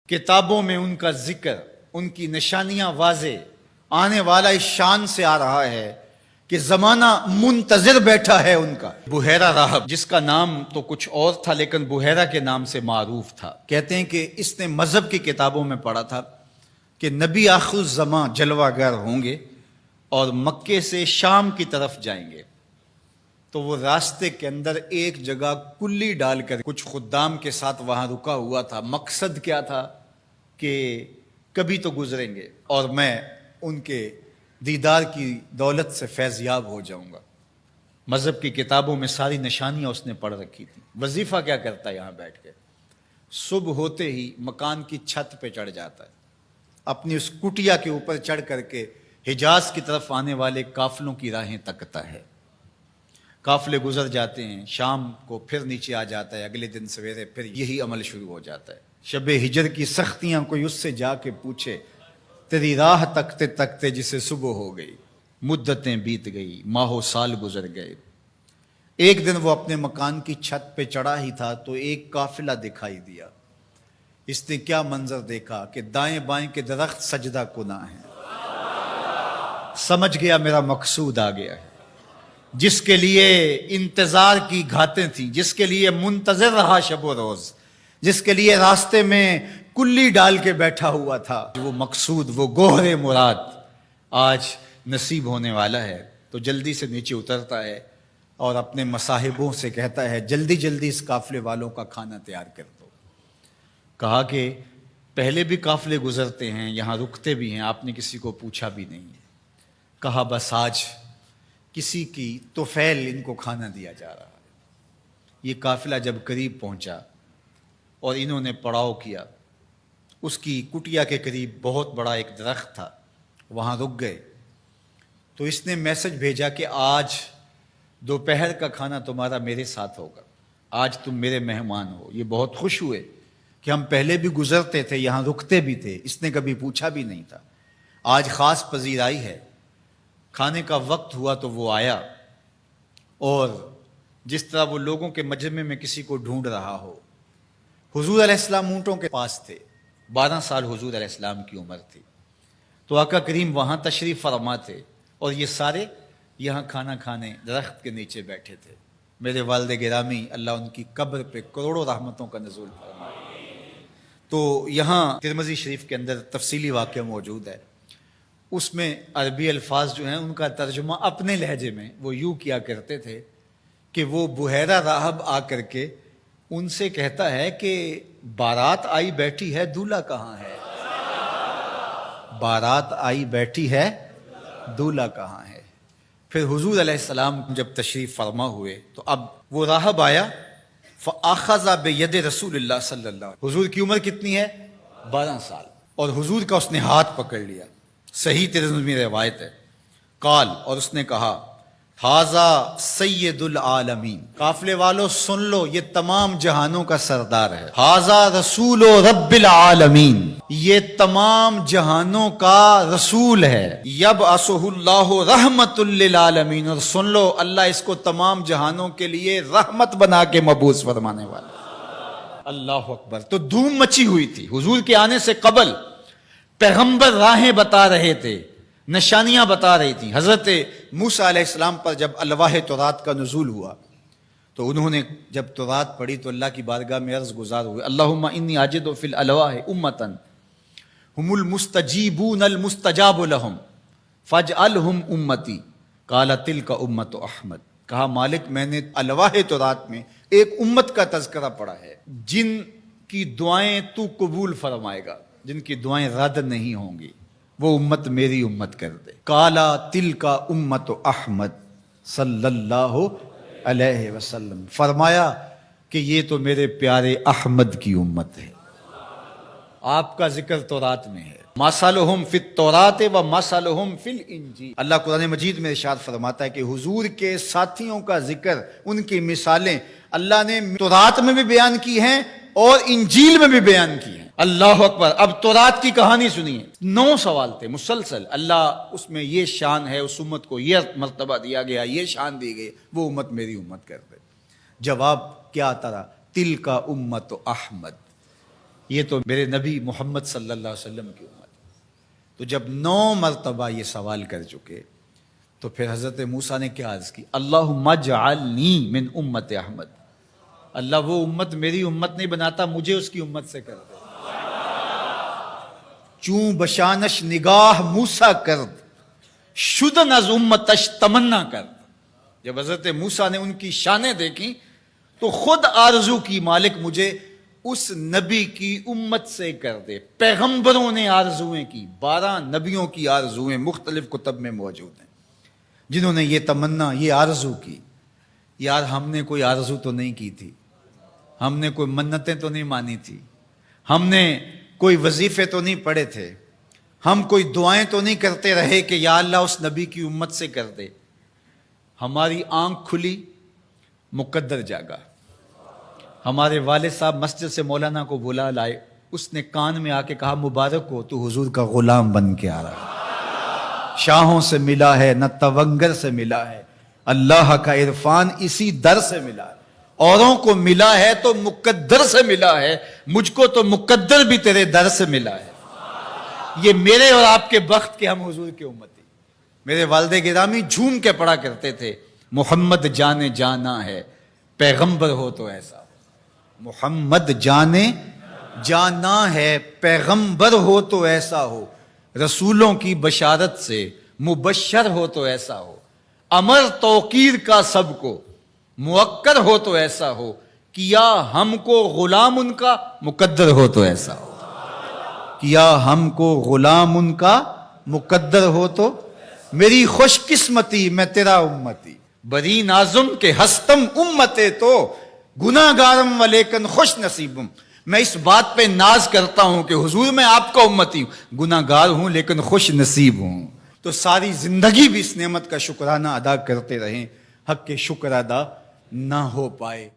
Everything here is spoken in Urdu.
کتابوں میں ان کا ذکر، ان کی نشانیاں واضح، آنے والا اس شان سے آ رہا ہے کہ زمانہ منتظر بیٹھا ہے ان کا۔ بحیرہ راہب، جس کا نام تو کچھ اور تھا لیکن بحیرہ کے نام سے معروف تھا، کہتے ہیں کہ اس نے مذہب کی کتابوں میں پڑھا تھا کہ نبی آخر الزماں جلوہ گر ہوں گے اور مکے سے شام کی طرف جائیں گے، تو وہ راستے کے اندر ایک جگہ کلی ڈال کر کچھ خدام کے ساتھ وہاں رکا ہوا تھا۔ مقصد کیا تھا کہ کبھی تو گزریں گے اور میں ان کے دیدار کی دولت سے فیض یاب ہو جاؤں گا۔ مذہب کی کتابوں میں ساری نشانیاں اس نے پڑھ رکھی تھی۔ وظیفہ کیا کرتا ہے یہاں بیٹھ کے؟ صبح ہوتے ہی مکان کی چھت پہ چڑھ جاتا ہے، اپنی اس کٹیا کے اوپر چڑھ کر کے حجاز کی طرف آنے والے قافلوں کی راہیں تکتا ہے۔ قافلے گزر جاتے ہیں، شام کو پھر نیچے آ جاتا ہے، اگلے دن سویرے پھر یہی عمل شروع ہو جاتا ہے۔ شب ہجر کی سختیاں کوئی اس سے جا کے پوچھے، تیری راہ تکتے تکتے جسے صبح ہو گئی، مدتیں بیت گئی، ماہ و سال گزر گئے۔ ایک دن وہ اپنے مکان کی چھت پہ چڑھا ہی تھا تو ایک قافلہ دکھائی دیا۔ اس نے کیا منظر دیکھا کہ دائیں بائیں کے درخت سجدہ کناں ہیں۔ سمجھ گیا میرا مقصود آ گیا ہے، جس کے لیے انتظار کی گھاتیں تھیں، جس کے لیے منتظر رہا شب و روز، جس کے لیے راستے میں کلی ڈال کے بیٹھا ہوا تھا، وہ مقصود، وہ گوہر مراد آج نصیب ہونے والا ہے۔ تو جلدی سے نیچے اترتا ہے اور اپنے مصاحبوں سے کہتا ہے، جلدی جلدی اس قافلے والوں کا کھانا تیار کر دو۔ کہا کہ پہلے بھی قافلے گزرتے ہیں، یہاں رکتے بھی ہیں، آپ نے کسی کو پوچھا بھی نہیں۔ کہا بس آج کسی کی طفیل ان کو کھانا دیا جا رہا ہے۔ یہ قافلہ جب قریب پہنچا اور انہوں نے پڑاؤ کیا، اس کی کٹیا کے قریب بہت بڑا ایک درخت تھا، وہاں رک گئے۔ تو اس نے میسج بھیجا کہ آج دوپہر کا کھانا تمہارا میرے ساتھ ہوگا، آج تم میرے مہمان ہو۔ یہ بہت خوش ہوئے کہ ہم پہلے بھی گزرتے تھے، یہاں رکتے بھی تھے، اس نے کبھی پوچھا بھی نہیں تھا، آج خاص پذیرائی ہے۔ کھانے کا وقت ہوا تو وہ آیا، اور جس طرح وہ لوگوں کے مجمع میں کسی کو ڈھونڈ رہا ہو۔ حضور علیہ السلام اونٹوں کے پاس تھے، 12 سال حضور علیہ السلام کی عمر تھی، تو آقا کریم وہاں تشریف فرما تھے اور یہ سارے یہاں کھانا کھانے درخت کے نیچے بیٹھے تھے۔ میرے والد گرامی، اللہ ان کی قبر پہ کروڑوں رحمتوں کا نزول فرمائے۔ تو یہاں ترمذی شریف کے اندر تفصیلی واقعہ موجود ہے، اس میں عربی الفاظ جو ہیں ان کا ترجمہ اپنے لہجے میں وہ یوں کیا کرتے تھے کہ وہ بحیرہ راہب آ کر کے ان سے کہتا ہے کہ بارات آئی بیٹھی ہے، دولہا کہاں ہے؟ بارات آئی بیٹھی ہے، دولہا کہاں ہے؟ پھر حضور علیہ السلام جب تشریف فرما ہوئے تو اب وہ راہب آیا، فَأَخَذَ بِيَدِ رسول اللہ صلی اللہ علیہ وسلم۔ حضور کی عمر کتنی ہے؟ 12 سال، اور حضور کا اس نے ہاتھ پکڑ لیا۔ صحیح ترمذی میں روایت ہے، قال، اور اس نے کہا، ھذا سید العالمین، قافلے والوں سن لو، یہ تمام جہانوں کا سردار ہے۔ ھذا رسول رب العالمین، یہ تمام جہانوں کا رسول ہے۔ یبعثہ اللہ رحمت للعالمین، اور سن لو اللہ اس کو تمام جہانوں کے لیے رحمت بنا کے مبعوث فرمانے والا۔ اللہ اکبر۔ تو دھوم مچی ہوئی تھی حضور کے آنے سے قبل، پیغمبر راہیں بتا رہے تھے، نشانیاں بتا رہی تھیں۔ حضرت موسیٰ علیہ السلام پر جب الواح تورات کا نزول ہوا تو انہوں نے جب تورات پڑھی تو اللہ کی بارگاہ میں عرض گزار ہوئے، اللہم انی اجد فی الالواح امتا ہم المستجیبون المستجاب لہم فاجعلہم امتی، قال تلک امت احمد۔ کہا مالک، میں نے الواح تورات میں ایک امت کا تذکرہ پڑھا ہے جن کی دعائیں تو قبول فرمائے گا، جن کی دعائیں رد نہیں ہوں گی، وہ امت میری امت کر دے۔ کالا تل کا امت احمد صلی اللہ علیہ وسلم، فرمایا کہ یہ تو میرے پیارے احمد کی امت ہے۔ آپ کا ذکر تورات میں ہے، مثلہم فی التوراۃ و مثلہم فی الانجیل۔ اللہ قرآن مجید میں ارشاد فرماتا ہے کہ حضور کے ساتھیوں کا ذکر، ان کی مثالیں اللہ نے تورات میں بھی بیان کی ہیں اور انجیل میں بھی بیان کی ہیں۔ اللہ اکبر۔ اب تورات کی کہانی سنیے، 9 سوال تھے مسلسل، اللہ اس میں یہ شان ہے، اس امت کو یہ مرتبہ دیا گیا، یہ شان دی گئی، وہ امت میری امت کر دے۔ جواب کیا آتا رہا؟ تل کا امت احمد، یہ تو میرے نبی محمد صلی اللہ علیہ وسلم کی امت. تو جب 9 مرتبہ یہ سوال کر چکے تو پھر حضرت موسیٰ نے کیا عرض کی؟ اللہم اجعلنی من امت احمد. اللہ وہ امت میری امت نہیں بناتا، مجھے اس کی امت سے کر دے. چوں بشانش نگاہ موسیٰ کرد شدن از امتش تمنا کرد. جب حضرت موسیٰ نے ان کی شانیں دیکھی تو خود آرزو کی مالک مجھے اس نبی کی امت سے کر دے. پیغمبروں نے آرزویں کی، 12 نبیوں کی آرزویں مختلف کتب میں موجود ہیں جنہوں نے یہ تمنا، یہ آرزو کی. یار ہم نے کوئی آرزو تو نہیں کی تھی، ہم نے کوئی منتیں تو نہیں مانی تھی، ہم نے کوئی وظیفے تو نہیں پڑھے تھے، ہم کوئی دعائیں تو نہیں کرتے رہے کہ یا اللہ اس نبی کی امت سے کر دے. ہماری آنکھ کھلی، مقدر جاگا. ہمارے والد صاحب مسجد سے مولانا کو بلا لائے، اس نے کان میں آ کے کہا مبارک ہو تو حضور کا غلام بن کے آ رہا ہے. شاہوں سے ملا ہے نہ تونگر سے ملا ہے، اللہ کا عرفان اسی در سے ملا ہے. اوروں کو ملا ہے تو مقدر سے ملا ہے، مجھ کو تو مقدر بھی تیرے در سے ملا ہے. یہ میرے اور آپ کے بخت کے ہم حضور کی امتی. میرے والد گرامی جھوم کے پڑھا کرتے تھے محمد جانے جانا ہے پیغمبر ہو تو ایسا. محمد جانے جانا ہے پیغمبر ہو تو ایسا ہو، رسولوں کی بشارت سے مبشر ہو تو ایسا ہو، امر توقیر کا سب کو موکر ہو تو ایسا ہو، کیا ہم کو غلام ان کا مقدر ہو تو ایسا ہو. کیا ہم کو غلام ان کا مقدر ہو تو میری خوش قسمتی میں تیرا امتی. بری نازم کے ہستم امتے تو گناہ گارم و لیکن خوش نصیبم. میں اس بات پہ ناز کرتا ہوں کہ حضور میں آپ کا امتی ہوں، گناہ گار ہوں لیکن خوش نصیب ہوں. تو ساری زندگی بھی اس نعمت کا شکرانہ ادا کرتے رہیں، حق کے شکر ادا نہ ہو پائے.